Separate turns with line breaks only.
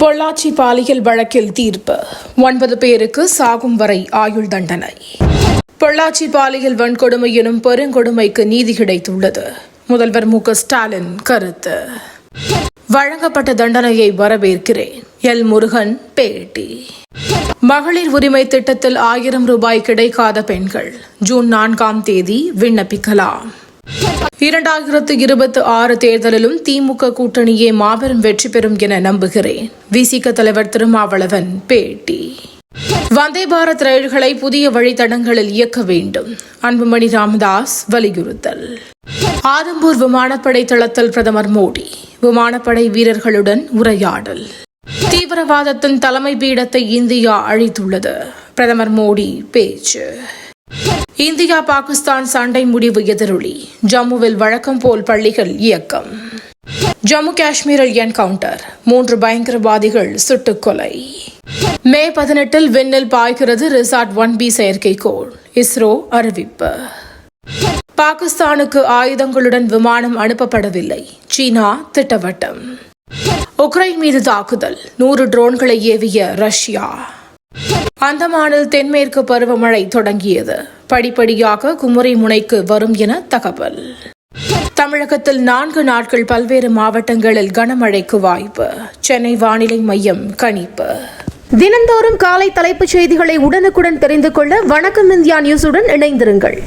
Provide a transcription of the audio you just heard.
பொள்ளாச்சி பாலியல் வழக்கில் தீர்ப்பு. 9 பேருக்கு சாகும் வரை ஆயுள் தண்டனை. பொள்ளாச்சி பாலியல் வன்கொடுமை எனும் பெருங்கொடுமைக்கு நீதி கிடைத்துள்ளது. முதல்வர் மு க ஸ்டாலின் கருத்து. வழங்கப்பட்ட தண்டனையை வரவேற்கிறேன். எல். முருகன் பேட்டி. மகளிர் உரிமை திட்டத்தில் 1000 ரூபாய் கிடைக்காத பெண்கள் ஜூன் 4ஆம் தேதி விண்ணப்பிக்கலாம். 2026 தேர்தலிலும் திமுக கூட்டணியே மாபெரும் வெற்றி பெறும் என நம்புகிறேன். விசிக தலைவர் திருமாவளவன் பேட்டி. வந்தே பாரத் ரயில்களை புதிய வழித்தடங்களில் இயக்க வேண்டும். அன்புமணி ராமதாஸ் வலியுறுத்தல். ஆதம்பூர் விமானப்படை தளத்தில் பிரதமர் மோடி விமானப்படை வீரர்களுடன் உரையாடல். தீவிரவாதத்தின் தலைமை பீடத்தை இந்தியா அழித்துள்ளது. பிரதமர் மோடி பேச்சு. இந்தியா பாகிஸ்தான் சண்டை முடிவு எதிரொலி. ஜம்முவில் வழக்கம் போல் பள்ளிகள் இயக்கம். ஜம்மு காஷ்மீரில் என்கவுண்டர். 3 பயங்கரவாதிகள் சுட்டுக்கொலை. மே 18 விண்ணில் பாய்கிறது ரிசாட் 1B செயற்கைக்கோள். இஸ்ரோ அறிவிப்பு. பாகிஸ்தானுக்கு ஆயுதங்களுடன் விமானம் அனுப்பப்படவில்லை. சீனா திட்டவட்டம். உக்ரைன் மீது தாக்குதல். 100 ட்ரோன்களை ஏவிய ரஷ்யா. அந்தமானில் தென்மேற்கு பருவமழை தொடங்கியது. படிப்படியாக குமரி முனைக்கு வரும் என தகவல். தமிழகத்தில் 4 நாட்கள் பல்வேறு மாவட்டங்களில் கனமழைக்கு வாய்ப்பு. சென்னை வானிலை மையம் கணிப்பு.
தினந்தோறும் காலை தலைப்புச் செய்திகளை உடனுக்குடன் தெரிந்து கொள்ள வணக்கம் இந்தியா நியூஸுடன் இணைந்திருங்கள்.